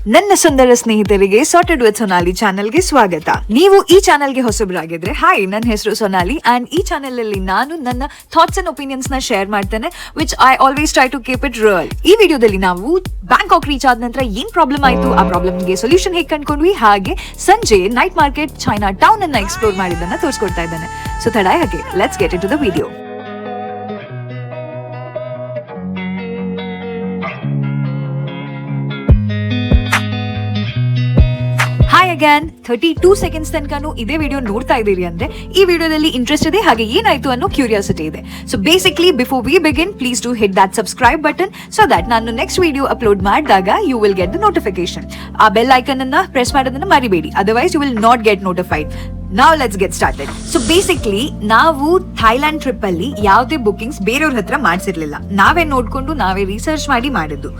ನನ್ನ ಸುಂದರ ಸ್ನೇಹಿತರಿಗೆ sorted with Sonauli ಚಾನೆಲ್ಗೆ ಸ್ವಾಗತ. ನೀವು ಈ ಚಾನೆಲ್ಗೆ ಹೊಸಬರಾಗಿದ್ರೆ ಹಾಯ್, ನನ್ನ ಹೆಸರು ಸೊನಾಲಿ ಅಂಡ್ ಈ ಚಾನೆಲ್ ಅಲ್ಲಿ ನಾನು ನನ್ನ ಥಾಟ್ಸ್ ಅಂಡ್ ಒಪಿನಿಯನ್ಸ್ ನ ಶೇರ್ ಮಾಡ್ತೇನೆ, which I always try to keep it real. ಈ ವಿಡಿಯೋದಲ್ಲಿ ನಾವು ಬ್ಯಾಂಕಾಕ್ ರೀಚ್ ಆದ ನಂತರ ಏನ್ ಪ್ರಾಬ್ಲಮ್ ಆಯ್ತು, ಆ ಪ್ರಾಬ್ಲಮ್ಗೆ ಸೊಲ್ಯೂಷನ್ ಹೇಗೆ ಕಂಡ್ಕೊಂಡ್ವಿ, ಹಾಗೆ ಸಂಜೆ ನೈಟ್ ಮಾರ್ಕೆಟ್ ಚೈನಾ ಟೌನ್ ಅನ್ನ ಎಕ್ಸ್ಪ್ಲೋರ್ ಮಾಡಿದ್ದನ್ನ ತೋರಿಸ್ಕೊಡ್ತಾ ಇದ್ದೇನೆ. ಸೊ ತಡ ಯಾಕೆ, let's get into the video. Hi again. 32 seconds ತನಕನೂ ಇದೇ ವಿಡಿಯೋ ನೋಡ್ತಾ ಇದ್ದೀರಿ ಅಂದ್ರೆ ಈ ವಿಡಿಯೋದಲ್ಲಿ ಇಂಟ್ರೆಸ್ಟ್ ಇದೆ, ಹಾಗೆ ಏನಾಯ್ತು ಅನ್ನೋ ಕ್ಯೂರಿಯಾಸಿಟಿ ಇದೆ. So basically before we begin, please do hit that subscribe button so that ನಾನು ನೆಕ್ಸ್ಟ್ ವಿಡಿಯೋ ಅಪ್ಲೋಡ್ ಮಾಡಿದಾಗ you will get the notification. ಆ ಬೆಲ್ ಐಕನ್ ಅನ್ನ ಪ್ರೆಸ್ ಮಾಡೋದನ್ನ ಮರಿಬೇಡಿ, otherwise you will not get notified. Now let's get started. So basically ನಾವು Thailand trip ಅಲ್ಲಿ ಯಾವುದೇ bookings ಬೇರೆಯವ್ರ ಹತ್ರ ಮಾಡಿಸಿರ್ಲಿಲ್ಲ. ನಾವೇ ನೋಡ್ಕೊಂಡು ನಾವೇ ರಿಸರ್ಚ್ ಮಾಡಿ ಮಾಡಿದ್ದು.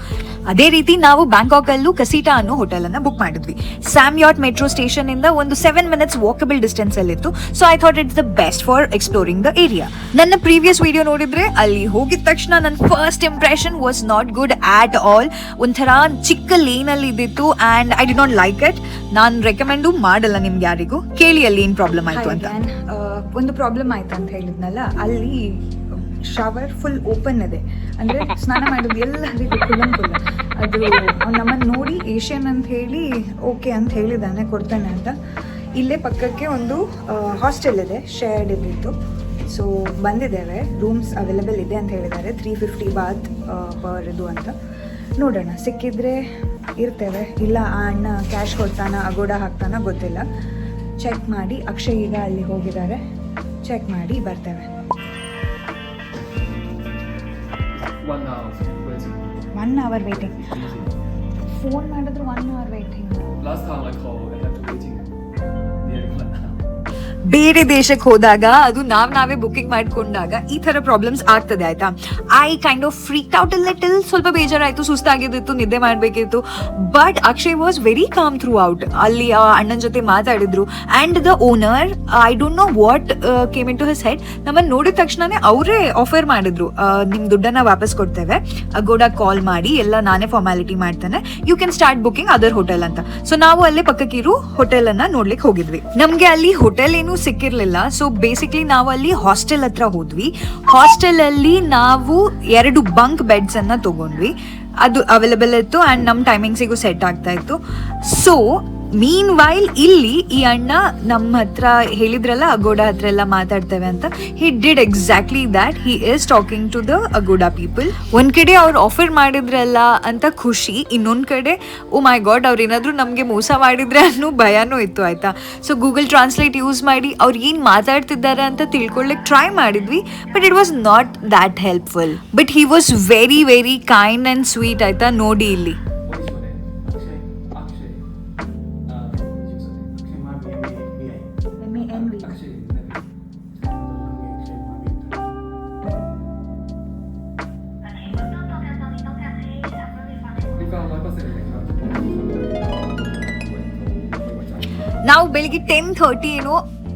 ಅದೇ ರೀತಿ ನಾವು ಬ್ಯಾಂಕಾಕ್ ಅಲ್ಲೂ ಕಸೀಟಾ ಅನ್ನೋ ಹೋಟೆಲ್ ಅನ್ನ ಬುಕ್ ಮಾಡಿದ್ವಿ. ಸ್ಯಾಮ್ಯಾಟ್ ಮೆಟ್ರೋ ಸ್ಟೇಷನ್ ಇಂದ ಒಂದು 7 minutes ವಾಕಬಲ್ ಡಿಸ್ಟೆನ್ಸ್ ಅಲ್ಲಿ ಇತ್ತು. So I thought it's the best for exploring the area. ನನ್ನ ಪ್ರೀವಿಯಸ್ ವಿಡಿಯೋ ನೋಡಿದ್ರೆ ಅಲ್ಲಿ ಹೋಗಿದ ತಕ್ಷಣ ನನ್ನ first impression was not good at all. ಒಂಥರ ಚಿಕ್ಕ ಲೇನ್ ಅಲ್ಲಿ ಇದ್ದಿತ್ತು and I did not like it. ನಾನು ರೆಕಮೆಂಡು ಮಾಡಲ್ಲ ನಿಮ್ಗೆ ಯಾರಿಗೂ. ಕೇಳಿ ಅಲ್ಲಿ ಏನ್ ಪ್ರಾಬ್ಲಮ್ ಆಯ್ತು ಅಂತ. ಒಂದು ಪ್ರಾಬ್ಲಮ್ ಆಯ್ತು ಅಂತ ಹೇಳಿದ್ನಲ್ಲ, ಅಲ್ಲಿ ಶವರ್ ಫುಲ್ ಓಪನ್ ಇದೆ, ಅಂದ್ರೆ ಸ್ನಾನ ಮಾಡೋದು ಎಲ್ಲರಿಗೂ ಕುಲ್ಲಂ. ಅದು ನಮ್ಮನ್ನು ನೋಡಿ ಏಷ್ಯನ್ ಅಂತ ಹೇಳಿ ಓಕೆ ಅಂತ ಹೇಳಿದ್ದಾನೆ, ಕೊಡ್ತಾನೆ ಅಂತ. ಇಲ್ಲೇ ಪಕ್ಕಕ್ಕೆ ಒಂದು ಹಾಸ್ಟೆಲ್ ಇದೆ, ಶೇರ್ಡ್ ಇದ್ದಿತ್ತು. ಸೊ ಬಂದಿದ್ದೇವೆ, ರೂಮ್ಸ್ ಅವೈಲೇಬಲ್ ಇದೆ ಅಂತ ಹೇಳಿದ್ದಾರೆ. 350 ಬಾತ್ ಪರ್ ಇದು ಅಂತ. ನೋಡೋಣ, ಸಿಕ್ಕಿದ್ರೆ ಇರ್ತೇವೆ, ಇಲ್ಲ ಆ ಅಣ್ಣ ಕ್ಯಾಶ್ ಕೊಡ್ತಾನ ಅಗೋಡ ಹಾಕ್ತಾನ ಗೊತ್ತಿಲ್ಲ. ಚೆಕ್ ಮಾಡಿ, ಅಕ್ಷಯ್ ಈಗ ಅಲ್ಲಿ ಹೋಗಿದ್ದಾರೆ, ಚೆಕ್ ಮಾಡಿ ಬರ್ತೇವೆ. 1 hour ವೇಟಿಂಗ್. ಫೋನ್ ಮಾಡಿದ್ರು 1 hour waiting. Last time I called, I had to waiting. ಬೇರೆ ದೇಶಕ್ಕೆ ಹೋದಾಗ ಅದು ನಾವೇ ಬುಕಿಂಗ್ ಮಾಡ್ಕೊಂಡಾಗ ಈ ತರ ಪ್ರಾಬ್ಲಮ್ಸ್ ಆಗ್ತದೆ, ಆಯ್ತಾ. I kind of freaked out little. ಸ್ವಲ್ಪ ಬೇಜಾರಾಯ್ತು, ಸುಸ್ತಾಗಿದ್ದಿತ್ತು, ನಿದ್ದೆ ಮಾಡಬೇಕಿತ್ತು. But Akshay was very calm throughout. ಅಲ್ಲಿ ಅಣ್ಣನ ಜೊತೆ ಮಾತಾಡಿದ್ರು and the owner, I don't know what came into his head, ನಮ್ಮನ್ನ ನೋಡಿದ ತಕ್ಷಣನೇ ಅವರೇ ಆಫರ್ ಮಾಡಿದ್ರು, ನಿಮ್ ದುಡ್ಡನ್ನ ವಾಪಸ್ ಕೊಡ್ತೇವೆ, ಅಗೋಡ ಕಾಲ್ ಮಾಡಿ ಎಲ್ಲ ನಾನೇ ಫಾರ್ಮಾಲಿಟಿ ಮಾಡ್ತೇನೆ, you can start booking other hotel ಅಂತ. ಸೊ ನಾವು ಅಲ್ಲೇ ಪಕ್ಕಕ್ಕಿರೋ ಹೋಟೆಲ್ ಅನ್ನ ನೋಡ್ಲಿಕ್ಕೆ ಹೋಗಿದ್ವಿ. ನಮ್ಗೆ ಅಲ್ಲಿ ಹೋಟೆಲ್ ಏನು ಸಿಕ್ಕಿರ್ಲಿಲ್ಲ. ಸೊ ಬೇಸಿಕ್ಲಿ ನಾವು ಅಲ್ಲಿ ಹಾಸ್ಟೆಲ್ ಹತ್ರ ಹೋದ್ವಿ. ಹಾಸ್ಟೆಲ್ ಅಲ್ಲಿ ನಾವು 2 ಬಂಕ್ ಬೆಡ್ಸ್ ಅನ್ನ ತಗೊಂಡ್ವಿ. ಅದು ಅವೈಲೇಬಲ್ ಇತ್ತು ಅಂಡ್ ನಮ್ ಟೈಮಿಂಗ್ಸಿಗೂ ಸೆಟ್ ಆಗ್ತಾ ಇತ್ತು. ಸೊ ಮೀನ್ ವೈಲ್ ಇಲ್ಲಿ ಈ ಅಣ್ಣ ನಮ್ಮ ಹತ್ರ ಹೇಳಿದ್ರಲ್ಲ ಅಗೋಡ ಹತ್ರ ಎಲ್ಲ ಮಾತಾಡ್ತೇವೆ ಅಂತ, he did exactly that. He is talking to the Agoda people. ಒಂದ್ ಕಡೆ ಅವ್ರು ಆಫರ್ ಮಾಡಿದ್ರಲ್ಲ ಅಂತ ಖುಷಿ, ಇನ್ನೊಂದ್ ಕಡೆ ಓ ಮೈ ಗಾಡ್ ಅವ್ರು ಏನಾದ್ರು ನಮ್ಗೆ ಮೋಸ ಮಾಡಿದ್ರೆ ಅನ್ನೋ ಭಯನೂ ಇತ್ತು, ಆಯ್ತಾ. ಸೊ ಗೂಗಲ್ ಟ್ರಾನ್ಸ್ಲೇಟ್ ಯೂಸ್ ಮಾಡಿ ಅವ್ರು ಏನ್ ಮಾತಾಡ್ತಿದ್ದಾರೆ ಅಂತ ತಿಳ್ಕೊಳ್ಳಿಕ್ ಟ್ರೈ ಮಾಡಿದ್ವಿ. But it was not that helpful. But he was very very kind and sweet, ಆಯ್ತಾ. ನೋಡಿ ಇಲ್ಲಿ ನಾವು ಬೆಳಿಗ್ಗೆ 10:30 ಏನೋ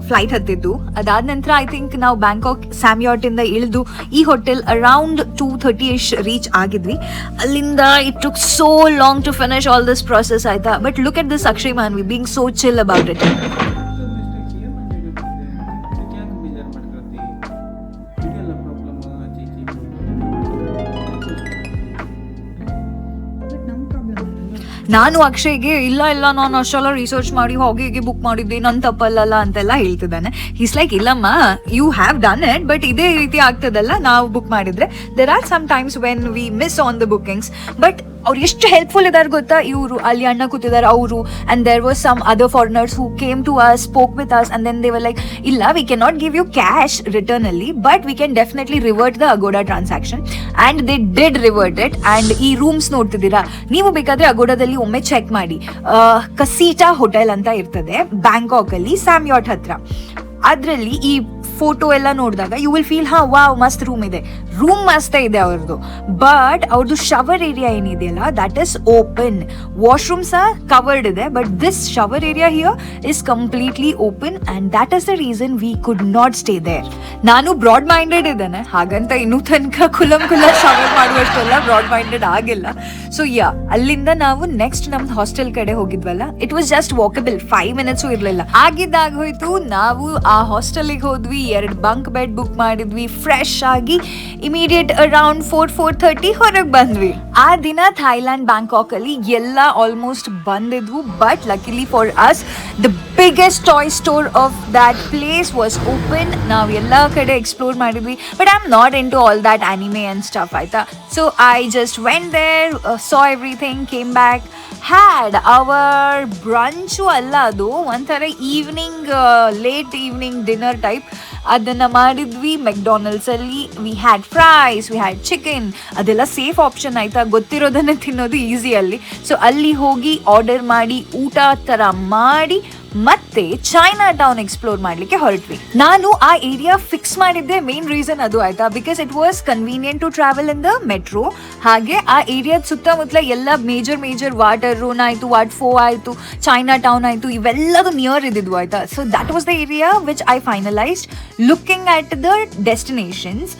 ಫ್ಲೈಟ್ ಹತ್ತಿದ್ದು. ಅದಾದ ನಂತರ ಐ ಥಿಂಕ್ ನಾವು ಬ್ಯಾಂಕಾಕ್ ಸ್ಯಾಮ್ಯಾಟ್ ಇಂದ ಇಳಿದು ಈ ಹೋಟೆಲ್ ಅರೌಂಡ್ 2:30 ರೀಚ್ ಆಗಿದ್ವಿ. ಅಲ್ಲಿಂದ it took so long to finish all this process, ಆಯ್ತಾ. But look at this Akshay Manvi being so chill about it. ನಾನು ಅಕ್ಷಯ್ಗೆ ಇಲ್ಲ ನಾನು ಅಷ್ಟೆಲ್ಲ ರಿಸರ್ಚ್ ಮಾಡಿ ಹೋಗಿ ಹೀಗೆ ಬುಕ್ ಮಾಡಿದ್ದೆ, ನನ್ ತಪ್ಪಲ್ಲ ಅಂತೆಲ್ಲ ಹೇಳ್ತಿದ್ದಾನೆ. ಈಸ್ ಲೈಕ್, ಇಲ್ಲಮ್ಮ, you have done it, but ಇದೇ ರೀತಿ ಆಗ್ತದಲ್ಲ ನಾವು ಬುಕ್ ಮಾಡಿದ್ರೆ. There are some times when we miss on the bookings. But ಅವ್ರು ಎಷ್ಟು ಹೆಲ್ಪ್ಫುಲ್ ಇದಾರೆ ಗೊತ್ತಾ. ಇವರು ಅಲ್ಲಿ ಅಣ್ಣ ಕೂತಿದ್ದಾರೆ, ಅವರು and there was some other foreigners who came to us, spoke with us and then they were like, ಇಲ್ಲ we can not give you cash return ಅಲ್ಲಿ, but we can definitely revert the Agoda transaction. And they did revert it. And ಈ rooms ನೋಡ್ತಿದ್ದೀರಾ ನೀವು, ಬೇಕಾದ್ರೆ ಅಗೋಡಾದಲ್ಲಿ ಒಮ್ಮೆ check ಮಾಡಿ. ಕಸೀಟಾ hotel ಅಂತ ಇರ್ತದೆ ಬ್ಯಾಂಕಾಕ್ ಅಲ್ಲಿ ಸ್ಯಾಮ್ಯಾಟ್ ಹತ್ರ. ಅದ್ರಲ್ಲಿ ಈ ಫೋಟೋ ಎಲ್ಲ ನೋಡಿದಾಗ ಯು ವಿಲ್ ಫೀಲ್ ವಾವ್ ಮಸ್ತ್ ರೂಮ್ ಇದೆ. ರೂಮ್ ಮಸ್ತ್ ಇದೆ ಅವ್ರದ್ದು, ಬಟ್ ಅವ್ರದ್ದು ಶವರ್ ಏರಿಯಾ ಏನಿದೆಯಲ್ಲ ದಟ್ ಇಸ್ ಓಪನ್. ವಾಶ್ರೂಮ್ ಸಹ ಕವರ್ಡ್ ಇದೆ, but this shower area here is completely open and that is the reason we could not stay there. ನಾನು ಬ್ರಾಡ್ ಮೈಂಡೆಡ್ ಇದ್ದೇನೆ, ಹಾಗಂತ ಇನ್ನೂ ತನಕ ಕುಲ ಶವರ್ ಮಾಡುವಷ್ಟೆಲ್ಲ ಬ್ರಾಡ್ ಮೈಂಡೆಡ್ ಆಗಿಲ್ಲ. ಸೊ ಯಾ, ಅಲ್ಲಿಂದ ನಾವು ನೆಕ್ಸ್ಟ್ ನಮ್ದು ಹಾಸ್ಟೆಲ್ ಕಡೆ ಹೋಗಿದ್ವಲ್ಲ, it was just walkable, 5 minutes ಇರ್ಲಿಲ್ಲ. ಆಗಿದ್ದಾಗ ಹೋಯ್ತು, ನಾವು ಆ ಹಾಸ್ಟೆಲ್ಗೆ ಹೋದ್ವಿ, 2 ಬಂಕ್ ಬೆಡ್ ಬುಕ್ ಮಾಡಿದ್ವಿ, ಫ್ರೆಶ್ ಆಗಿ ಇಮಿಡಿಯೇಟ್ ಅರೌಂಡ್ 4-4:30 ಹೊರಗೆ ಬಂದ್ವಿ. ಆ ದಿನ ಥೈಲ್ಯಾಂಡ್ ಬ್ಯಾಂಕಾಕ್ ಅಲ್ಲಿ ಎಲ್ಲ ಆಲ್ಮೋಸ್ಟ್ ಬಂದಿದ್ವು, but luckily for us the biggest toy store of that place was open. ನಾವು ಎಲ್ಲ ಕಡೆ ಎಕ್ಸ್ಪ್ಲೋರ್ ಮಾಡಿದ್ವಿ, but I am not into all that anime and stuff ಆಯ್ತಾ. So I just went there, saw everything, came back, had our brunch ಅಲ್ಲ, ಅದು ಒಂಥರ evening late evening dinner type ಅದನ್ನು ಮಾಡಿದ್ವಿ ಮೆಕ್ಡೊನಾಲ್ಡ್ಸಲ್ಲಿ. We had fries, we had chicken, ಅದೆಲ್ಲ safe option ಆಯಿತಾ, ಗೊತ್ತಿರೋದನ್ನೇ ತಿನ್ನೋದು ಈಸಿ ಅಲ್ಲಿ. ಸೊ ಅಲ್ಲಿ ಹೋಗಿ ಆರ್ಡರ್ ಮಾಡಿ ಊಟ ಥರ ಮಾಡಿ ಮತ್ತೆ ಚೈನಾ ಟೌನ್ ಎಕ್ಸ್ಪ್ಲೋರ್ ಮಾಡಲಿಕ್ಕೆ ಹೊರಟ್ವಿ. ನಾನು ಆ ಏರಿಯಾ ಫಿಕ್ಸ್ ಮಾಡಿದ್ದೆ ಮೇನ್ ರೀಸನ್ ಅದು ಆಯ್ತಾ, because it was convenient to travel in the metro. ಹಾಗೆ ಆ ಏರಿಯಾದ ಸುತ್ತಮುತ್ತಲ ಎಲ್ಲ ಮೇಜರ್ ವಾಟರ್ ರೂನ್ ಆಯಿತು, ವಾಟ್ ಫೋ ಆಯಿತು, ಚೈನಾ ಟೌನ್ ಆಯಿತು, ಇವೆಲ್ಲದು ನಿಯರ್ ಇದ್ದಿದ್ವು ಆಯ್ತಾ. So that was the area which I finalised looking at the destinations.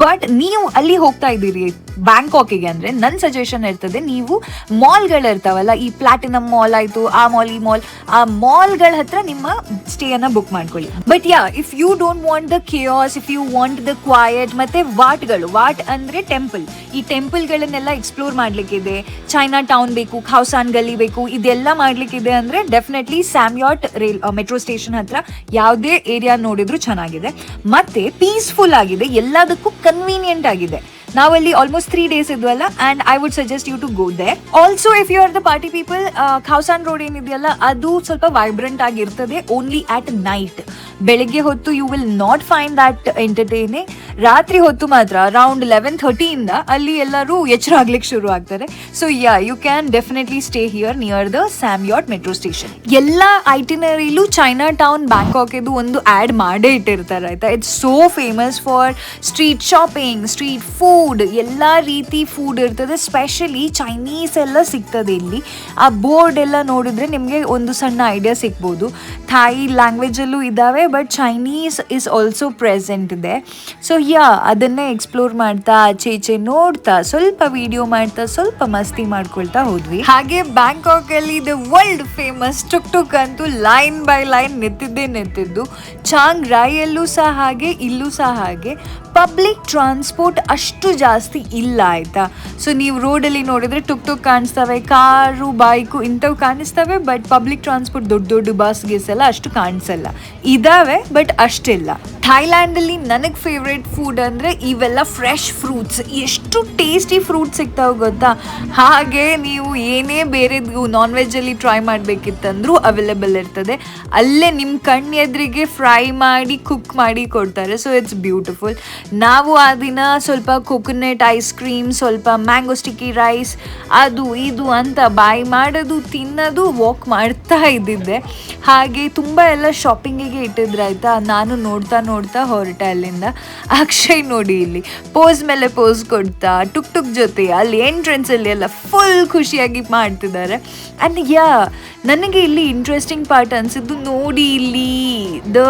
But ನೀವು ಅಲ್ಲಿ ಹೋಗ್ತಾ ಇದ್ದೀರಿ ಬ್ಯಾಂಕಾಕಿಗೆ ಅಂದರೆ ನನ್ನ ಸಜೆಷನ್ ಇರ್ತದೆ, ನೀವು ಮಾಲ್ಗಳಿರ್ತಾವಲ್ಲ, ಈ ಪ್ಲಾಟಿನಮ್ ಮಾಲ್ ಆಯಿತು, ಆ ಮಾಲ್, ಈ ಮಾಲ್, ಆ ಮಾಲ್ಗಳ ಹತ್ರ ನಿಮ್ಮ ಸ್ಟೇಯನ್ನು ಬುಕ್ ಮಾಡ್ಕೊಳ್ಳಿ. But yeah, if you don't want the chaos, if you want the quiet, ಮತ್ತು ವಾಟ್ ಅಂದರೆ ಟೆಂಪಲ್, ಈ ಟೆಂಪಲ್ಗಳನ್ನೆಲ್ಲ ಎಕ್ಸ್ಪ್ಲೋರ್ ಮಾಡಲಿಕ್ಕಿದೆ, ಚೈನಾ ಟೌನ್ ಬೇಕು, ಖಾವ್ಸಾನ್ ಗಲ್ಲಿ ಬೇಕು, ಇದೆಲ್ಲ ಮಾಡಲಿಕ್ಕಿದೆ ಅಂದರೆ ಡೆಫಿನೆಟ್ಲಿ ಸ್ಯಾಮ್ಯಾಟ್ ಮೆಟ್ರೋ ಸ್ಟೇಷನ್ ಹತ್ರ ಯಾವುದೇ ಏರಿಯಾ ನೋಡಿದ್ರು ಚೆನ್ನಾಗಿದೆ, ಮತ್ತು ಪೀಸ್ಫುಲ್ ಆಗಿದೆ, ಎಲ್ಲದಕ್ಕೂ ಕನ್ವೀನಿಯೆಂಟ್ ಆಗಿದೆ. ನಾವಲ್ಲಿ ಆಲ್ಮೋಸ್ಟ್ 3 days ಇದ್ವಲ್ಲ, and I would suggest you to go there. Also if you are the party people, Khaosan road ಏನಿದೆಯಲ್ಲ ಅದು ಸ್ವಲ್ಪ ವೈಬ್ರೆಂಟ್ ಆಗಿರ್ತದೆ ಓನ್ಲಿ ಆಟ್ ನೈಟ್. ಬೆಳಗ್ಗೆ ಹೊತ್ತು you will not find that entertaining. ರಾತ್ರಿ ಹೊತ್ತು ಮಾತ್ರ ಅರೌಂಡ್ 11:30 ಅಲ್ಲಿ ಎಲ್ಲರೂ ಎಚ್ಚರ ಆಗ್ಲಿಕ್ಕೆ ಶುರು ಆಗ್ತಾರೆ. So yeah, you can definitely stay here near the Samyot metro station. ಎಲ್ಲ ಐಟಿನರಿಲೂ ಚೈನಾ ಟೌನ್ ಬ್ಯಾಂಕಾಕ್ ಇದು ಒಂದು ಆ್ಯಡ್ ಮಾಡೇ ಇಟ್ಟಿರ್ತಾರೆ ಆಯ್ತಾ. It's so famous for street shopping, street food, ಎಲ್ಲ ರೀತಿ ಫುಡ್ ಇರ್ತದೆ, ಸ್ಪೆಷಲಿ ಚೈನೀಸ್ ಎಲ್ಲ ಸಿಗ್ತದೆ ಇಲ್ಲಿ. ಆ ಬೋರ್ಡ್ ಎಲ್ಲ ನೋಡಿದ್ರೆ ನಿಮಗೆ ಒಂದು ಸಣ್ಣ ಐಡಿಯಾ ಸಿಗ್ಬೋದು. ಥಾಯ್ ಲ್ಯಾಂಗ್ವೇಜಲ್ಲೂ ಇದ್ದಾವೆ, but Chinese is also present ಇದೆ. ಸೊ ಯಾ, ಅದನ್ನೇ ಎಕ್ಸ್ಪ್ಲೋರ್ ಮಾಡ್ತಾ ಆಚೆ ಈಚೆ ನೋಡ್ತಾ ಸ್ವಲ್ಪ ವಿಡಿಯೋ ಮಾಡ್ತಾ ಸ್ವಲ್ಪ ಮಸ್ತಿ ಮಾಡ್ಕೊಳ್ತಾ ಹೋದ್ವಿ. ಹಾಗೆ ಬ್ಯಾಂಕಾಕ್ ಅಲ್ಲಿ ದ ವರ್ಲ್ಡ್ ಫೇಮಸ್ ಟುಕ್ ಅಂತೂ ಲೈನ್ ಬೈ ಲೈನ್ ನಿಂತಿದ್ದು. ಚಾಂಗ್ ರಾಯಲ್ಲೂ ಸಹ ಹಾಗೆ, ಇಲ್ಲೂ ಸಹ ಹಾಗೆ. ಪಬ್ಲಿಕ್ ಟ್ರಾನ್ಸ್ಪೋರ್ಟ್ ಅಷ್ಟು ಜಾಸ್ತಿ ಇಲ್ಲ ಆಯಿತಾ. ಸೊ ನೀವು ರೋಡಲ್ಲಿ ನೋಡಿದರೆ ಟುಕ್ ಕಾಣಿಸ್ತವೆ, ಕಾರು, ಬೈಕು ಇಂಥವು ಕಾಣಿಸ್ತವೆ, ಬಟ್ ಪಬ್ಲಿಕ್ ಟ್ರಾನ್ಸ್ಪೋರ್ಟ್ ದೊಡ್ಡ ಬಸ್ ಗೀಸ್ ಎಲ್ಲ ಅಷ್ಟು ಕಾಣಿಸಲ್ಲ. ಇದ್ದಾವೆ ಬಟ್ ಅಷ್ಟಿಲ್ಲ. ಥೈಲ್ಯಾಂಡಲ್ಲಿ ನನಗೆ ಫೇವ್ರೇಟ್ ಫುಡ್ ಅಂದರೆ ಇವೆಲ್ಲ ಫ್ರೆಶ್ ಫ್ರೂಟ್ಸ್, ಎಷ್ಟು ಟೇಸ್ಟಿ ಫ್ರೂಟ್ಸ್ ಸಿಗ್ತಾವೆ ಗೊತ್ತಾ. ಹಾಗೆ ನೀವು ಏನೇ ಬೇರೆದು ನಾನ್ ವೆಜ್ಜಲ್ಲಿ ಟ್ರೈ ಮಾಡಬೇಕಿತ್ತಂದ್ರೂ ಅವೈಲೇಬಲ್ ಇರ್ತದೆ. ಅಲ್ಲೇ ನಿಮ್ಮ ಕಣ್ಣು ಎದುರಿಗೆ ಫ್ರೈ ಮಾಡಿ ಕುಕ್ ಮಾಡಿ ಕೊಡ್ತಾರೆ. So it's beautiful. ನಾವು ಆ ದಿನ ಸ್ವಲ್ಪ ಕೊಕೊನಟ್ ಐಸ್ ಕ್ರೀಮ್, ಸ್ವಲ್ಪ ಮ್ಯಾಂಗೋ ಸ್ಟಿಕ್ಕಿ ರೈಸ್, ಅದು ಇದು ಅಂತ ಬಾಯ್ ಮಾಡೋದು, ತಿನ್ನೋದು, ವಾಕ್ ಮಾಡ್ತಾ ಇದ್ದಿದ್ದೆ. ಹಾಗೆ ತುಂಬ ಎಲ್ಲ ಶಾಪಿಂಗಿಗೆ ಇಟ್ಟಿದ್ರೆ ಆಯಿತಾ. ನಾನು ನೋಡ್ತಾ ಹೊರಟೆ ಅಲ್ಲಿಂದ. ಅಕ್ಷಯ್ ನೋಡಿ ಇಲ್ಲಿ ಪೋಸ್ ಮೇಲೆ ಪೋಸ್ ಕೊಡ್ತಾ ಟುಕ್ ಜೊತೆ ಅಲ್ಲಿ ಎಂಟ್ರೆನ್ಸಲ್ಲಿ ಎಲ್ಲ ಫುಲ್ ಖುಷಿಯಾಗಿ ಮಾಡ್ತಿದ್ದಾರೆ. ಆ್ಯಂಡ್ ಯಾ, ನನಗೆ ಇಲ್ಲಿ ಇಂಟ್ರೆಸ್ಟಿಂಗ್ ಪಾರ್ಟ್ ಅನಿಸಿದ್ದು ನೋಡಿ, ಇಲ್ಲಿ the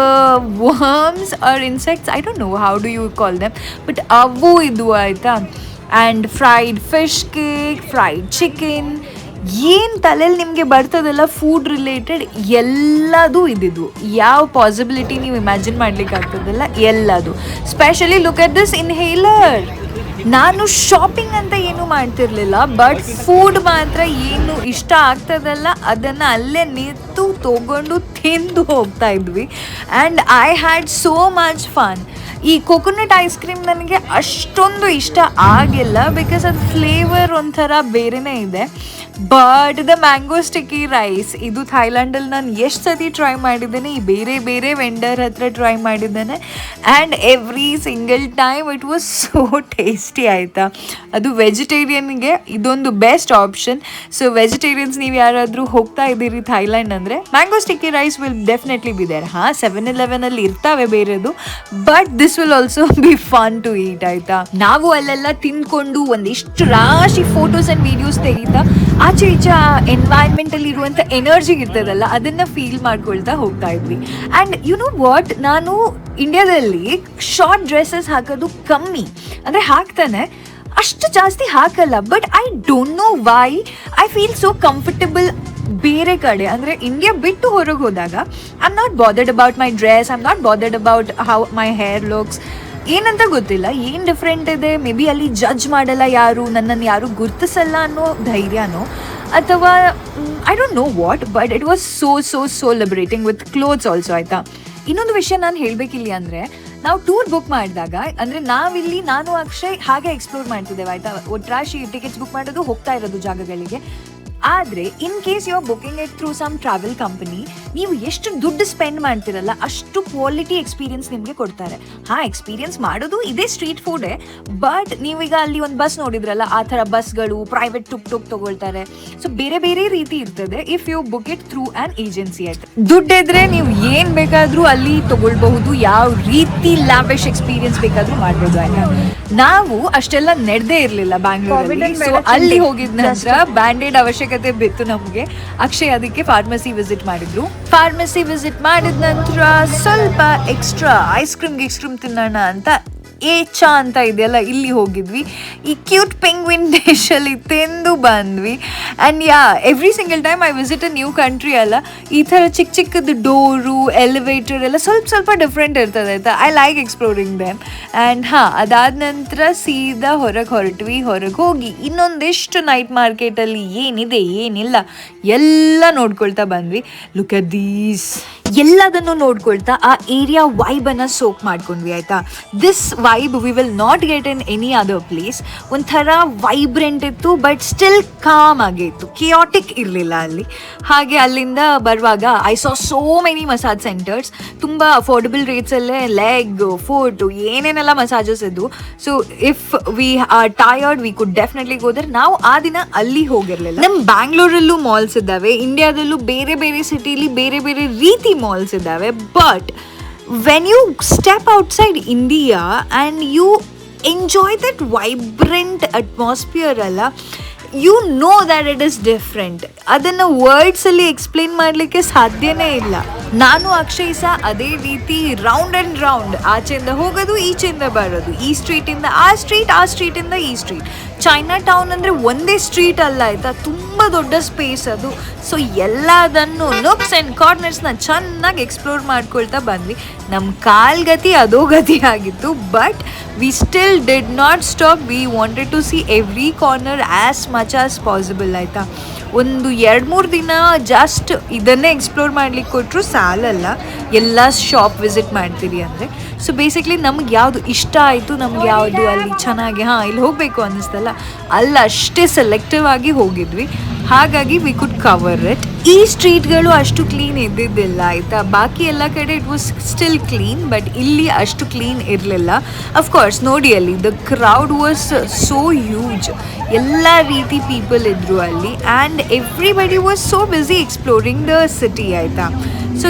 worms or insects, I don't know how do you call them, but ಅವು ಇದು ಆಯಿತಾ. And fried fish cake, fried chicken, ಏನು ತಲೆಯಲ್ಲಿ ನಿಮಗೆ ಬರ್ತದಲ್ಲ ಫುಡ್ ರಿಲೇಟೆಡ್ ಎಲ್ಲದೂ ಇದ್ದಿದ್ದು. ಯಾವ ಪಾಸಿಬಿಲಿಟಿ ನೀವು ಇಮ್ಯಾಜಿನ್ ಮಾಡ್ಲಿಕ್ಕೆ ಆಗ್ತದಲ್ಲ ಎಲ್ಲದು. Specially look at this inhaler. ನಾನು ಶಾಪಿಂಗ್ ಅಂತ ಏನೂ ಮಾಡ್ತಿರ್ಲಿಲ್ಲ, ಬಟ್ ಫುಡ್ ಮಾತ್ರ ಏನು ಇಷ್ಟ ಆಗ್ತದಲ್ಲ ಅದನ್ನು ಅಲ್ಲೇ ನಿಂತು ತೊಗೊಂಡು ತಿಂದು ಹೋಗ್ತಾ ಇದ್ವಿ. And I had so much fun. ಈ ಕೊಕೊನಟ್ ಐಸ್ ಕ್ರೀಮ್ ನನಗೆ ಅಷ್ಟೊಂದು ಇಷ್ಟ ಆಗಿಲ್ಲ, ಬಿಕಾಸ್ ಅದು ಫ್ಲೇವರ್ ಒಂಥರ ಬೇರೆನೇ ಇದೆ. But the mango sticky rice ಇದು ಥೈಲ್ಯಾಂಡಲ್ಲಿ ನಾನು ಎಷ್ಟು ಸತಿ ಟ್ರೈ ಮಾಡಿದ್ದೇನೆ, ಈ ಬೇರೆ ಬೇರೆ ವೆಂಡರ್ ಹತ್ರ ಟ್ರೈ ಮಾಡಿದ್ದೇನೆ, and every single time it was so tasty ಆಯಿತಾ. ಅದು ವೆಜಿಟೇರಿಯನ್ಗೆ ಇದೊಂದು ಬೆಸ್ಟ್ ಆಪ್ಷನ್. ಸೊ ವೆಜಿಟೇರಿಯನ್ಸ್ ನೀವು ಯಾರಾದರೂ ಹೋಗ್ತಾ ಇದ್ದೀರಿ ಥೈಲ್ಯಾಂಡ್ ಅಂದರೆ mango sticky rice will definitely be there. ಹಾಂ, 7-Eleven ಇರ್ತಾವೆ ಬೇರೆದು, but this will also be fun to eat ಆಯಿತಾ. ನಾವು ಅಲ್ಲೆಲ್ಲ ತಿನ್ಕೊಂಡು ಒಂದಿಷ್ಟು ರಾಶಿ ಫೋಟೋಸ್ ಆ್ಯಂಡ್ ವೀಡಿಯೋಸ್ ತೆಗಿತಾ ಆಚೆ ಈಚೆ ಎನ್ವೈರ್ಮೆಂಟಲ್ಲಿ ಇರುವಂಥ ಎನರ್ಜಿ ಇರ್ತದಲ್ಲ ಅದನ್ನು ಫೀಲ್ ಮಾಡ್ಕೊಳ್ತಾ ಹೋಗ್ತಾ ಇದ್ವಿ. ಆ್ಯಂಡ್ ಯು ನೋ ವಾಟ್, ನಾನು ಇಂಡಿಯಾದಲ್ಲಿ ಶಾರ್ಟ್ ಡ್ರೆಸ್ಸಸ್ ಹಾಕೋದು ಕಮ್ಮಿ, ಅಂದರೆ ಹಾಕ್ತಾನೆ ಅಷ್ಟು ಜಾಸ್ತಿ ಹಾಕಲ್ಲ. But I don't know why I feel so comfortable ಬೇರೆ ಕಡೆ. ಅಂದರೆ ಇಂಡಿಯಾ ಬಿಟ್ಟು ಹೊರಗೆ ಹೋದಾಗ I am not bothered about my dress, I am not bothered about how my hair looks. ಏನಂತ ಗೊತ್ತಿಲ್ಲ, ಏನು ಡಿಫ್ರೆಂಟ್ ಇದೆ, ಮೇ ಬಿ ಅಲ್ಲಿ ಜಡ್ಜ್ ಮಾಡಲ್ಲ ಯಾರು, ನನ್ನನ್ನು ಯಾರು ಗುರ್ತಿಸಲ್ಲ ಅನ್ನೋ ಧೈರ್ಯನೋ ಅಥವಾ I don't know what, but it was so liberating with clothes also ಆಯಿತಾ. ಇನ್ನೊಂದು ವಿಷಯ ನಾನು ಹೇಳಬೇಕಿಲ್ಲಿ ಅಂದರೆ, ನಾವು ಟೂರ್ ಬುಕ್ ಮಾಡಿದಾಗ ಅಂದರೆ ನಾವಿಲ್ಲಿ ನಾನು ಅಕ್ಷಯ್ ಹಾಗೆ ಎಕ್ಸ್ಪ್ಲೋರ್ ಮಾಡ್ತಿದ್ದೇವೆ ಆಯಿತಾ. ಒಟ್ರಾಶಿ ಟಿಕೆಟ್ಸ್ ಬುಕ್ ಮಾಡೋದು, ಹೋಗ್ತಾ ಇರೋದು ಜಾಗಗಳಿಗೆ. ಆದರೆ in case you are booking it through some travel company, ನೀವು ಎಷ್ಟು ದುಡ್ಡು ಸ್ಪೆಂಡ್ ಮಾಡ್ತಿರಲ್ಲ ಅಷ್ಟು ಕ್ವಾಲಿಟಿ ಎಕ್ಸ್ಪೀರಿಯನ್ಸ್ ನಿಮಗೆ ಕೊಡ್ತಾರೆ. ಹಾಂ, ಎಕ್ಸ್ಪೀರಿಯನ್ಸ್ ಮಾಡೋದು ಇದೇ ಸ್ಟ್ರೀಟ್ ಫುಡೇ, ಬಟ್ ನೀವೀಗ ಅಲ್ಲಿ ಒಂದು ಬಸ್ ನೋಡಿದ್ರಲ್ಲ, ಆ ಥರ ಬಸ್ಗಳು ಪ್ರೈವೇಟ್ ಟುಕ್ ತೊಗೊಳ್ತಾರೆ. ಸೊ ಬೇರೆ ಬೇರೆ ರೀತಿ ಇರ್ತದೆ if you book it through an agency ಆಯ್ತು. ದುಡ್ಡಿದ್ರೆ ನೀವು ಏನು ಬೇಕಾದರೂ ಅಲ್ಲಿ ತೊಗೊಳ್ಬಹುದು, ಯಾವ ರೀತಿ ಲ್ಯಾವಿಶ್ ಎಕ್ಸ್ಪೀರಿಯನ್ಸ್ ಬೇಕಾದರೂ ಮಾಡ್ಬೋದು ಆಯ್ತಾ. ನಾವು ಅಷ್ಟೆಲ್ಲ ನಡೆದೇ ಇರಲಿಲ್ಲ ಬ್ಯಾಂಗ್ಳೂರಲ್ಲಿ. ಸೊ ಅಲ್ಲಿ ಹೋಗಿದ ನಂತರ ಬ್ಯಾಂಡೇಡ್ ಅವಶ್ಯಕತೆ ಬಿತ್ತು ನಮಗೆ. ಅಕ್ಷಯ್ ಅದಕ್ಕೆ ಫಾರ್ಮಸಿ ವಿಸಿಟ್ ಮಾಡಿದ್ರು. ಫಾರ್ಮಸಿ ವಿಸಿಟ್ ಮಾಡಿದ ನಂತರ ಸ್ವಲ್ಪ ಎಕ್ಸ್ಟ್ರಾ ಐಸ್ ಕ್ರೀಮ್ ತಿನ್ನೋಣ ಅಂತ ಏಚಾ ಅಂತ ಇದೆಯಲ್ಲ, ಇಲ್ಲಿ ಹೋಗಿದ್ವಿ. ಈ ಕ್ಯೂಟ್ ಪೆಂಗ್ವಿನ್ ಡಿಶಲ್ಲಿ ತಿಂದು ಬಂದ್ವಿ. And every single time I visit a new country ಅಲ್ಲ, ಈ ಥರ ಚಿಕ್ಕದು ಡೋರು ಎಲಿವೇಟರ್ ಎಲ್ಲ ಸ್ವಲ್ಪ ಡಿಫ್ರೆಂಟ್ ಇರ್ತದೆ ಆಯಿತಾ. I like exploring them. And ಅದಾದ ನಂತರ ಸೀದಾ ಹೊರಗೆ ಹೋಗಿ ಇನ್ನೊಂದಿಷ್ಟು ನೈಟ್ ಮಾರ್ಕೆಟಲ್ಲಿ ಏನಿದೆ ಏನಿಲ್ಲ ಎಲ್ಲ ನೋಡ್ಕೊಳ್ತಾ ಬಂದ್ವಿ. ಲುಕ್ ಅಟ್ ದೀಸ್, ಎಲ್ಲದನ್ನು ನೋಡ್ಕೊಳ್ತಾ ಆ ಏರಿಯಾ ವೈಬನ್ನು ಸೋಕ್ ಮಾಡ್ಕೊಂಡ್ವಿ ಆಯಿತಾ. This vibe we will not get in any other place. ಒಂಥರ ವೈಬ್ರೆಂಟ್ ಇತ್ತು, ಬಟ್ ಸ್ಟಿಲ್ ಕಾಮ್ ಆಗೇ ಇತ್ತು, ಕಿಯಾಟಿಕ್ ಇರಲಿಲ್ಲ ಅಲ್ಲಿ. ಹಾಗೆ ಅಲ್ಲಿಂದ ಬರುವಾಗ I saw so many massage centres, ತುಂಬ ಅಫೋರ್ಡಬಲ್ ರೇಟ್ಸಲ್ಲೇ ಲೆಗ್ ಫುಟ್ ಏನೇನೆಲ್ಲ ಮಸಾಜಸ್ ಇದ್ವು. So if we are tired we could definitely go there. ನಾವು ಆ ದಿನ ಅಲ್ಲಿ ಹೋಗಿರಲಿಲ್ಲ. ನಮ್ಮ ಬ್ಯಾಂಗ್ಳೂರಲ್ಲೂ ಮಾಲ್ಸ್ ಇದ್ದಾವೆ, ಇಂಡಿಯಾದಲ್ಲೂ ಬೇರೆ ಬೇರೆ ಸಿಟಿಲಿ ಬೇರೆ ಬೇರೆ ರೀತಿ ಮಾಲ್ಸ್ ಇದ್ದಾವೆ. But when you step outside India and you enjoy that vibrant atmosphere alla, you know that it is different. ಅದನ್ನು ವರ್ಡ್ಸಲ್ಲಿ ಎಕ್ಸ್ಪ್ಲೇನ್ ಮಾಡಲಿಕ್ಕೆ ಸಾಧ್ಯನೇ ಇಲ್ಲ. ನಾನು ಅಕ್ಷಯ್ ಸಹ ಅದೇ ರೀತಿ ರೌಂಡ್ ಆ್ಯಂಡ್ ರೌಂಡ್, ಆಚೆಯಿಂದ ಹೋಗೋದು ಈಚೆಯಿಂದ ಬರೋದು, ಈ ಸ್ಟ್ರೀಟಿಂದ ಆ ಸ್ಟ್ರೀಟಿಂದ ಈ ಸ್ಟ್ರೀಟ್. ಚೈನಾ ಟೌನ್ ಅಂದರೆ ಒಂದೇ ಸ್ಟ್ರೀಟ್ ಅಲ್ಲ ಆಯಿತಾ, ತುಂಬ ದೊಡ್ಡ ಸ್ಪೇಸ್ ಅದು. ಸೊ ಎಲ್ಲದನ್ನು ನುಕ್ಸ್ ಆ್ಯಂಡ್ ಕಾರ್ನರ್ಸ್ನ ಚೆನ್ನಾಗಿ ಎಕ್ಸ್ಪ್ಲೋರ್ ಮಾಡ್ಕೊಳ್ತಾ ಬಂದ್ವಿ. ನಮ್ಮ ಕಾಲ್ಗತಿ ಅಧೋಗತಿ ಆಗಿತ್ತು, but we still did not stop. We wanted to see every corner as much as possible ಆಯಿತಾ. ಒಂದು 2-3 ದಿನ ಜಸ್ಟ್ ಇದನ್ನೇ ಎಕ್ಸ್ಪ್ಲೋರ್ ಮಾಡ್ಲಿಕ್ಕೆ ಕೊಟ್ಟರು ಸಾಲಲ್ಲ, ಎಲ್ಲ ಶಾಪ್ ವಿಸಿಟ್ ಮಾಡ್ತೀರಿ ಅಂದರೆ. ಸೊ ಬೇಸಿಕ್ಲಿ ನಮ್ಗೆ ಯಾವುದು ಇಷ್ಟ ಆಯಿತು, ನಮ್ಗೆ ಯಾವುದು ಅಲ್ಲಿ ಚೆನ್ನಾಗಿ ಇಲ್ಲಿ ಹೋಗಬೇಕು ಅನ್ನಿಸ್ತಲ್ಲ, ಅಲ್ಲಿ ಅಷ್ಟೇ ಸೆಲೆಕ್ಟಿವ್ ಆಗಿ ಹೋಗಿದ್ವಿ. ಹಾಗಾಗಿ ವಿ ಕುಡ್ ಕವರ್ ಇಟ್. ಈ ಸ್ಟ್ರೀಟ್ಗಳು ಅಷ್ಟು ಕ್ಲೀನ್ ಇದ್ದಿದ್ದಿಲ್ಲ ಆಯಿತಾ. ಬಾಕಿ ಎಲ್ಲ ಕಡೆ it was still clean, but ಇಲ್ಲಿ ಅಷ್ಟು ಕ್ಲೀನ್ ಇರಲಿಲ್ಲ. ಅಫ್ಕೋರ್ಸ್ ನೋಡಿ ಅಲ್ಲಿ the crowd was so huge, ಎಲ್ಲ ರೀತಿ ಪೀಪಲ್ ಇದ್ದರು ಅಲ್ಲಿ. And everybody was so busy exploring the city ಆಯಿತಾ. So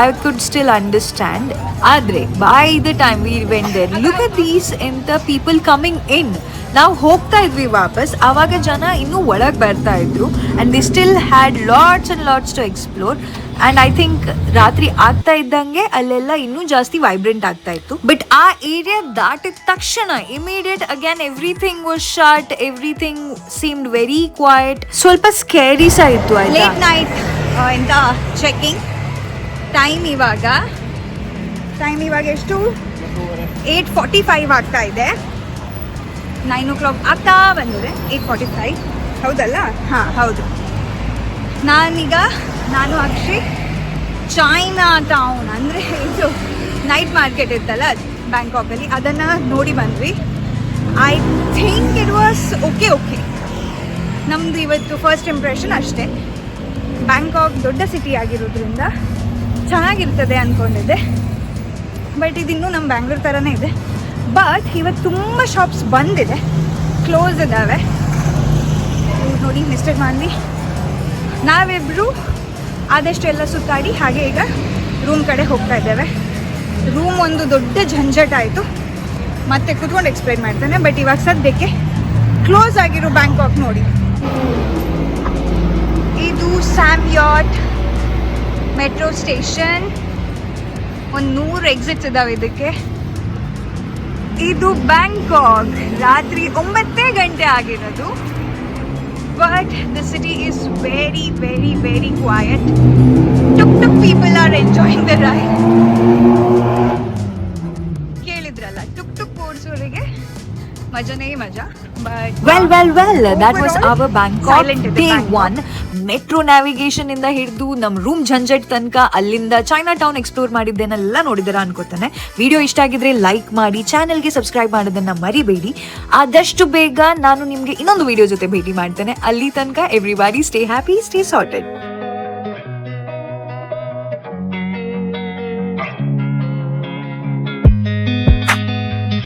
I could still understand. ಆದರೆ by the time we went there, look at these ಎಂತ ಪೀಪಲ್ ಕಮಿಂಗ್ ಇನ್. ನಾವು ಹೋಗ್ತಾ ಇದ್ವಿ ವಾಪಸ್, ಆವಾಗ ಜನ ಇನ್ನೂ ಒಳಗೆ ಬರ್ತಾ ಇದ್ರು. And they still had lots and lots to explore. And I think ರಾತ್ರಿ ಆಗ್ತಾ ಇದ್ದಂಗೆ ಅಲ್ಲೆಲ್ಲ ಇನ್ನೂ ಜಾಸ್ತಿ ವೈಬ್ರೆಂಟ್ ಆಗ್ತಾ ಇತ್ತು. ಬಟ್ ಆ ಏರಿಯಾ ದಾಟಿದ ತಕ್ಷಣ immediate again everything was short, everything seemed very quiet. ಸ್ವಲ್ಪ ಸ್ಕೇರಿ ಸಹ ಇತ್ತು. ಲೇಟ್ ನೈಟ್ ಎಂತ ಚೆಕಿಂಗ್ ಟೈಮ್ ಇವಾಗ ಎಷ್ಟು 8:45 ಆಗ್ತಾ ಇದೆ. 9 o'clock ಆಗ್ತಾ ಬಂದಿದೆ, 8:45 ಹೌದಲ್ಲ? ಹಾಂ ಹೌದು. ನಾನು ಅಕ್ಷಯ್ ಚೈನಾ ಟೌನ್ ಅಂದರೆ ಇದು ನೈಟ್ ಮಾರ್ಕೆಟ್ ಇತ್ತಲ್ಲ ಬ್ಯಾಂಕಾಕಲ್ಲಿ, ಅದನ್ನು ನೋಡಿ ಬಂದ್ವಿ. I think it was okay. ನಮ್ಮದು ಇವತ್ತು ಫಸ್ಟ್ ಇಂಪ್ರೆಷನ್ ಅಷ್ಟೇ. ಬ್ಯಾಂಕಾಕ್ ದೊಡ್ಡ ಸಿಟಿ ಆಗಿರೋದ್ರಿಂದ ಚೆನ್ನಾಗಿರ್ತದೆ ಅಂದ್ಕೊಂಡಿದ್ದೆ, ಬಟ್ ಇದಿನ್ನೂ ನಮ್ಮ ಬ್ಯಾಂಗ್ಳೂರ್ ಥರನೇ ಇದೆ. ಬಟ್ ಇವತ್ತು ತುಂಬ ಶಾಪ್ಸ್ ಬಂದಿದೆ, ಕ್ಲೋಸ್ ಇದ್ದಾವೆ. ನೋಡಿ ಮಿಸ್ಟರ್ ಮಾಂದಿ, ನಾವಿಬ್ಬರು ಆದಷ್ಟು ಎಲ್ಲ ಸುತ್ತಾಡಿ ಹಾಗೆ ಈಗ ರೂಮ್ ಕಡೆ ಹೋಗ್ತಾ ಇದ್ದೇವೆ. ರೂಮ್ ಒಂದು ದೊಡ್ಡ ಝಂझट ಆಯಿತು, ಮತ್ತೆ ಕೂತ್ಕೊಂಡು ಎಕ್ಸ್ಪ್ಲೈನ್ ಮಾಡ್ತೇನೆ. ಬಟ್ ಇವಾಗ ಸದ್ಯಕ್ಕೆ ಕ್ಲೋಸ್ ಆಗಿರೋ ಬ್ಯಾಂಕಾಕ್ ನೋಡಿ. ಇದು ಸ್ಯಾಮ್ಯಾಟ್ ಮೆಟ್ರೋ ಸ್ಟೇಷನ್, ಒಂದು 100 ಎಕ್ಸಿಟ್ಸ್ ಇದಾವೆ ಇದಕ್ಕೆ. ಇದು ಬ್ಯಾಂಕಾಕ್, ರಾತ್ರಿ 9 ಗಂಟೆ ಆಗಿರೋದು. But the city is very very very quiet. Tuk people are enjoying the ride. ಕೇಳಿದ್ರಲ್ಲ, ಟುಕ್ ಓಡಿಸೋರಿಗೆ ಮಜಾನೇ ಮಜಾ. But well that was our Bangkok Silent ಇದೆ day Bangkok. 1. ಮೆಟ್ರೋ ನ್ಯಾವಿಗೇಷನ್ ಇಂದ ಹಿಡಿದು ನಮ್ಮ ರೂಮ್ ಝಂझट ತನಕ, ಅಲ್ಲಿಂದ ಚೈನಾ ಟೌನ್ ಎಕ್ಸ್ಪ್ಲೋರ್ ಮಾಡಿದ್ದೇನೆಲ್ಲ ನೋಡಿದಾರ ಅನ್ಕೋತಾನೆ. ವಿಡಿಯೋ ಇಷ್ಟ ಆಗಿದ್ರೆ ಲೈಕ್ ಮಾಡಿ, ಚಾನೆಲ್ಗೆ ಸಬ್ಸ್ಕ್ರೈಬ್ ಮಾಡೋದನ್ನ ಮರಿಬೇಡಿ. ಆದಷ್ಟು ಬೇಗ ನಾನು ನಿಮ್ಗೆ ಇನ್ನೊಂದು ವಿಡಿಯೋ ಜೊತೆ ಭೇಟಿ ಮಾಡ್ತೇನೆ. ಅಲ್ಲಿ ತನಕ everybody stay happy, stay sorted.